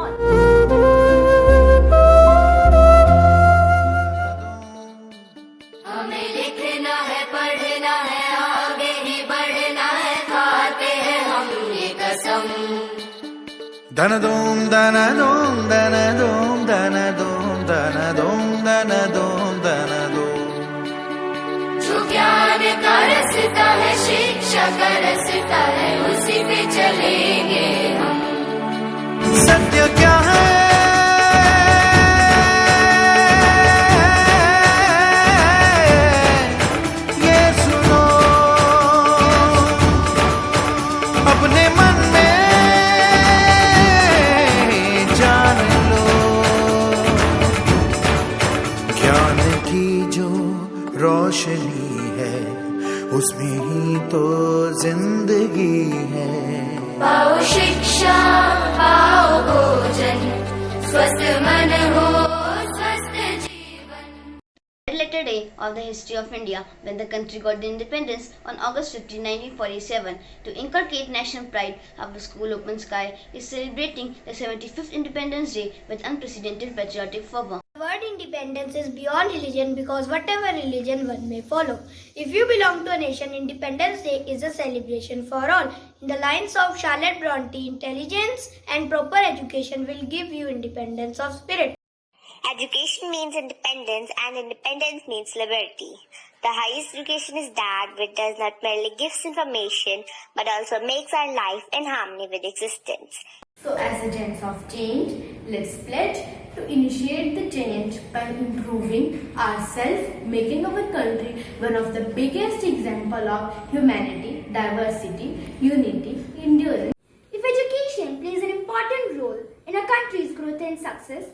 on. हमें लिखना है, पढ़ना है, आगे ही बढ़ना है, खाते हैं हम ये कसम. Dana dom dana dom dana dom dana dom dana dom dana dom dana dom. जो ज्ञान का रास्ता है, शिक्षा का रास्ता है, उसी पे चलेंगे हम. सत्य क्या है ये सुनो, अपने मन में जान लो. ज्ञान की जो रोशनी है उसमें ही तो जिंदगी है. पाओ शिक्षा, पाओ भोजन, स्वस्थ मन हो, स्वस्थ जीवन. Red letter day of the history of India, when the country got the independence on August 15, 1947. To inculcate national pride, our school Open Sky is celebrating the 75th Independence Day with unprecedented patriotic fervor. The word independence is beyond religion because whatever religion one may follow. If you belong to a nation, Independence Day is a celebration for all. In the lines of Charlotte Bronte, intelligence and proper education will give you independence of spirit. Education means independence and independence means liberty. The highest education is that which does not merely gives information but also makes our life in harmony with existence. So as agents of change, let's pledge to initiate the change by improving ourselves, making our country one of the biggest example of humanity, diversity, unity, endurance. If education plays an important role in a country's growth and success,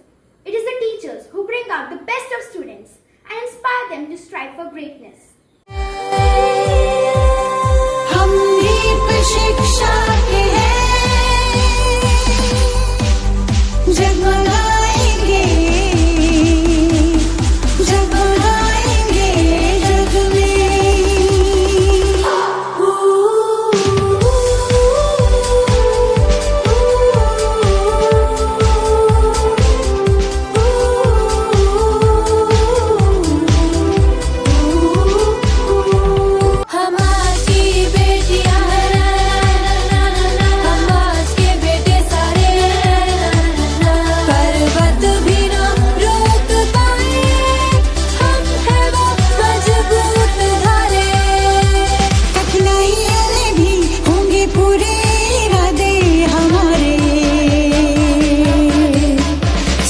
it is the teachers who bring out the best of students and inspire them to strive for greatness. हम दीप शिक्षा के हैं, जगमगाएंगे, जगमगाएंगे जग में. हम आज की बेटियां हैं, हम आज के बेटे सारे, पर्वत भी ना रोक पाए, हम हैं वो मजबूत धारे. कठिनाइयां में भी होंगे पूरे इरादे हमारे,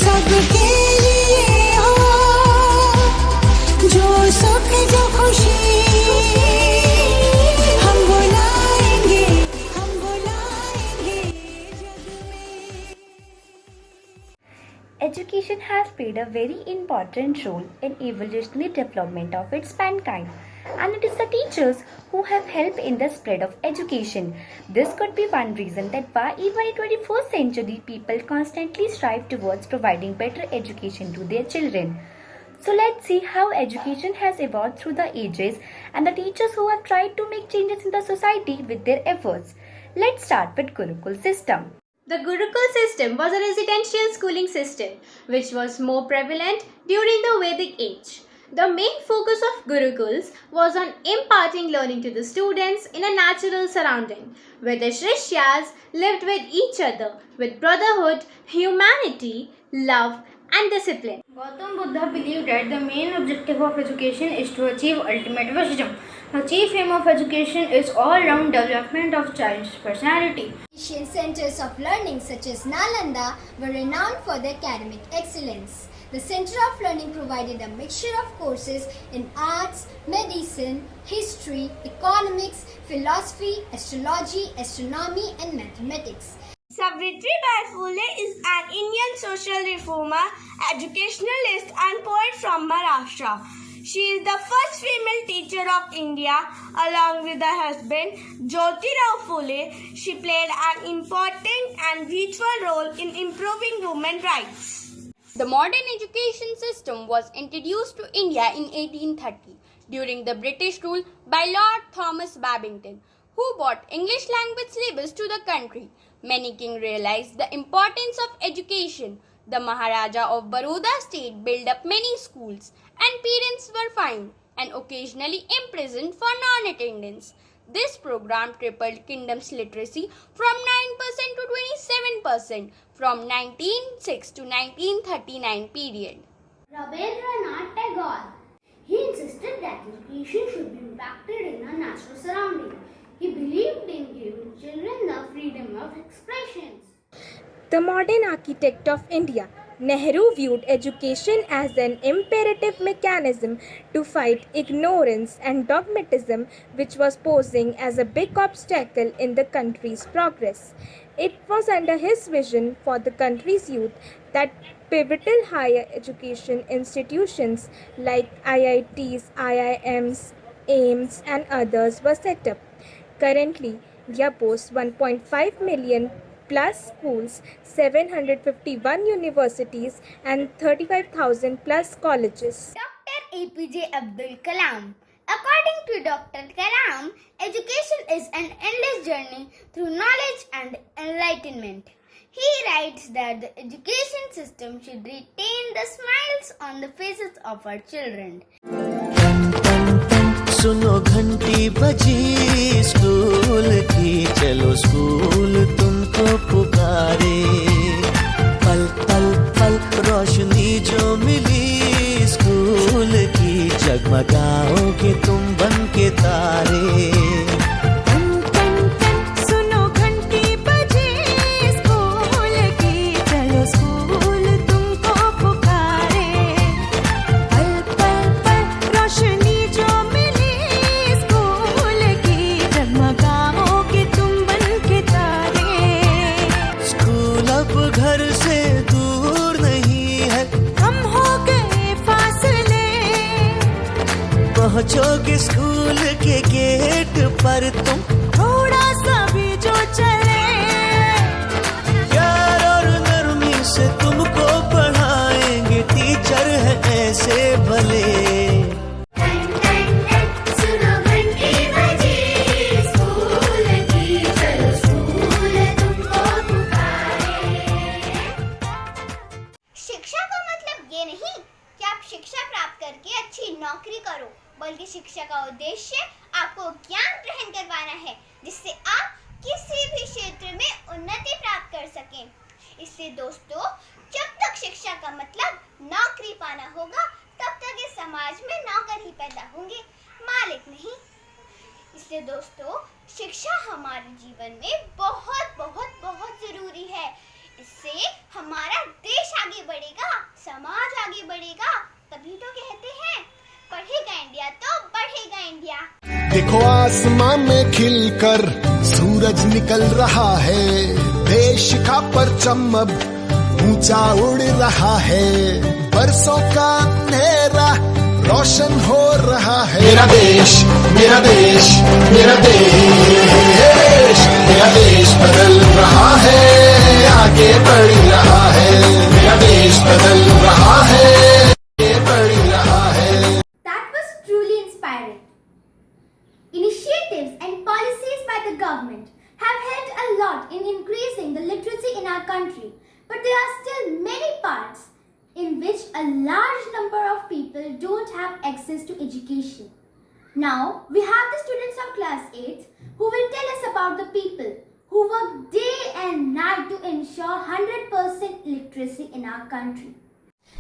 सबके लिए हो जो सुख जो खुशी, हम बुलाएंगे जग में. Education has played a very important role in evolutionary development of its mankind, and it is the teachers who have helped in the spread of education. This could be one reason that why even in 21st century people constantly strive towards providing better education to their children. So let's see how education has evolved through the ages and the teachers who have tried to make changes in the society with their efforts. Let's start with Gurukul system. The Gurukul system was a residential schooling system which was more prevalent during the Vedic age. The main focus of Gurukuls was on imparting learning to the students in a natural surrounding, where the Srishyas lived with each other with brotherhood, humanity, love and discipline. Gautam Buddha believed that the main objective of education is to achieve ultimate wisdom. The chief aim of education is all-round development of child's personality. Asian centers of learning such as Nalanda were renowned for their academic excellence. The Center of Learning provided a mixture of courses in arts, medicine, history, economics, philosophy, astrology, astronomy and mathematics. Savitribai Phule is an Indian social reformer, educationalist and poet from Maharashtra. She is the first female teacher of India. Along with her husband, Jyotirao Phule, she played an important and vital role in improving women's rights. The modern education system was introduced to India in 1830 during the British rule by Lord Thomas Babington, who brought English language syllabus to the country. Many kings realized the importance of education. The Maharaja of Baroda state built up many schools, and parents were fined and occasionally imprisoned for non-attendance. This program tripled kingdom's literacy from 9% to 27% from 1906 to 1939 period. Rabindranath Tagore. He insisted that education should be impacted in a natural surrounding. He believed in giving children the freedom of expressions. The modern architect of India, Nehru viewed education as an imperative mechanism to fight ignorance and dogmatism, which was posing as a big obstacle in the country's progress. It was under his vision for the country's youth that pivotal higher education institutions like IITs, IIMs, AIMS, and others were set up. Currently, India boasts 1.5 million plus schools, 751 universities, and 35,000 plus colleges. Dr. APJ Abdul Kalam. According to Dr. Kalam, education is an endless journey through knowledge and enlightenment. He writes that the education system should retain the smiles on the faces of our children. सुनो घंटी बजी school की, चलो school तुमको पुकारे। पल पल पल रोशनी जो मिली स्कूल की, जगमगाओगे तुम बन के तारे। सुनो घंटी बजी स्कूल की, चलो स्कूल तुमको पुकारे। पल पल पल रोशनी जो घर से दूर नहीं है, कम हो गए फासले। पहुंचोगे स्कूल के गेट पर तुम, थोड़ा सा भी जो चले। प्यार और नरमी से तुमको पढ़ाएंगे, टीचर है ऐसे भले। नौकरी करो, बल्कि शिक्षा का उद्देश्य आपको ज्ञान ग्रहण करवाना है, जिससे आप किसी भी क्षेत्र में उन्नति प्राप्त कर सकें। इसलिए दोस्तों, जब तक शिक्षा का मतलब नौकरी पाना होगा, तब तक इस समाज में नौकर ही पैदा होंगे, मालिक नहीं। इसलिए दोस्तों, शिक्षा हमारे जीवन में बहुत बहुत बहुत जरूरी है। इससे हमारा देश आगे बढ़ेगा, समाज आगे बढ़ेगा। तभी तो कहते हैं, पढ़ेगा इंडिया तो बढ़ेगा इंडिया। देखो आसमां में खिलकर सूरज निकल रहा है, देश का परचम अब ऊंचा उड़ रहा है। बरसों का अंधेरा रोशन हो रहा है। मेरा देश, मेरा देश, मेरा देश, मेरा देश बदल रहा है, आगे बढ़ रहा है। मेरा देश बदल रहा है, आगे बढ़ रहा है। Initiatives and policies by the government have helped a lot in increasing the literacy in our country, but there are still many parts in which a large number of people don't have access to education. Now, we have the students of class 8 who will tell us about the people who work day and night to ensure 100% literacy in our country.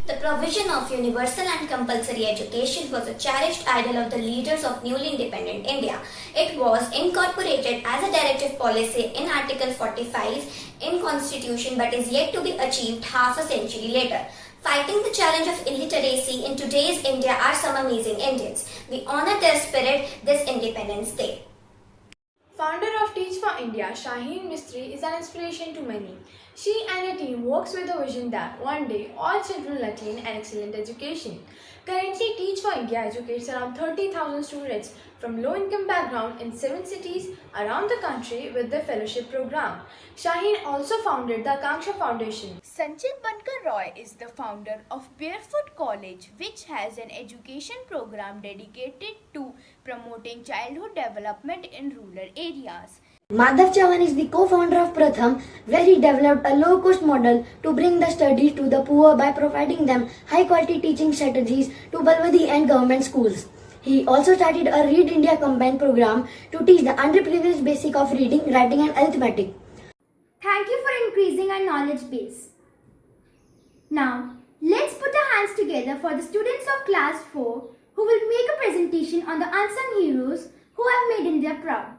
The provision of universal and compulsory education was a cherished ideal of the leaders of newly independent India. It was incorporated as a directive policy in Article 45 in Constitution, but is yet to be achieved half a century later. Fighting the challenge of illiteracy in today's India are some amazing Indians. We honor their spirit this Independence Day. Founder of Teach for India, Shaheen Mistry is an inspiration to many. She and her team works with a vision that one day all children will attain an excellent education. Currently, Teach for India educates around 30,000 students from low-income background in 7 cities around the country with their fellowship program. Shaheen also founded the Akanksha Foundation. Sanchit Bankar Roy is the founder of Barefoot College, which has an education program dedicated to promoting childhood development in rural areas. Madhav Chavan is the co-founder of Pratham, where he developed a low-cost model to bring the studies to the poor by providing them high-quality teaching strategies to Balwadi and government schools. He also started a Read India Combined program to teach the underprivileged basic of reading, writing and arithmetic. Thank you for increasing our knowledge base. Now, let's put our hands together for the students of class 4 who will make a presentation on the unsung heroes who have made India proud.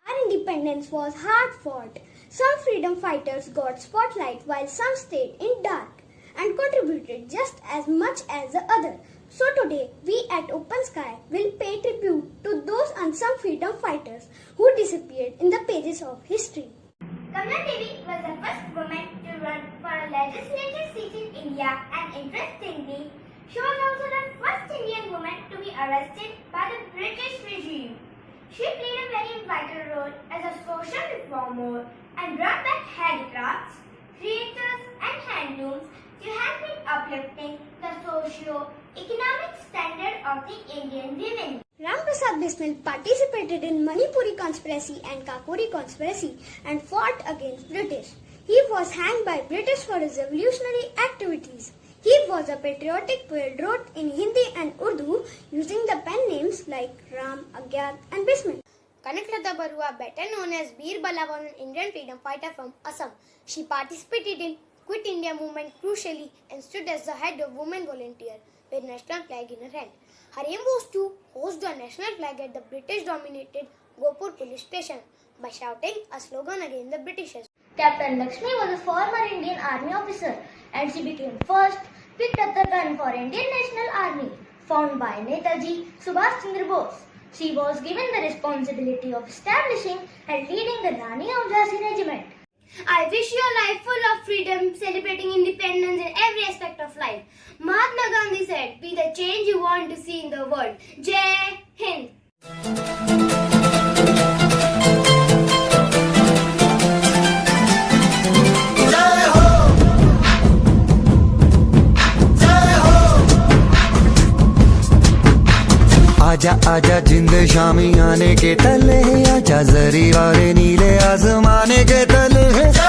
Our independence was hard fought. Some freedom fighters got spotlight while some stayed in dark and contributed just as much as the other. So today, we at Open Sky will pay tribute to those unsung freedom fighters who disappeared in the pages of history. Kamla Devi was the first woman to run for a legislative seat in India, and interestingly, she was also the first Indian woman to be arrested by the British regime. She played a very vital role as a social reformer and brought back handicrafts, theatres and handlooms to help in uplifting the socio-economic standard of the Indian women. Ram Prasad Bismil participated in Manipuri conspiracy and Kakori conspiracy and fought against British. He was hanged by British for his revolutionary activities. He was a patriotic poet, wrote in Hindi and Urdu using the pen names like Ram, Agyat and Bismil. Kanaklata Barua, better known as Veer Bala, was an Indian freedom fighter from Assam. She participated in Quit India movement crucially and stood as the head of Women Volunteer with national flag in her hand. Her aim was to hoist the national flag at the British-dominated Gopur police station by shouting a slogan against the Britishers. Captain Lakshmi was a former Indian Army officer and she became first picked up the gun for Indian National Army, found by Netaji Subhash Chandra Bose. She was given the responsibility of establishing and leading the Rani of Jhansi regiment. I wish you a life full of freedom, celebrating independence in every aspect of life. Mahatma Gandhi said, "Be the change you want to see in the world." Jai Hind. आजा आजा जिंद शामी आने के तले, आजा जरी वाले नीले आसमाने के तले।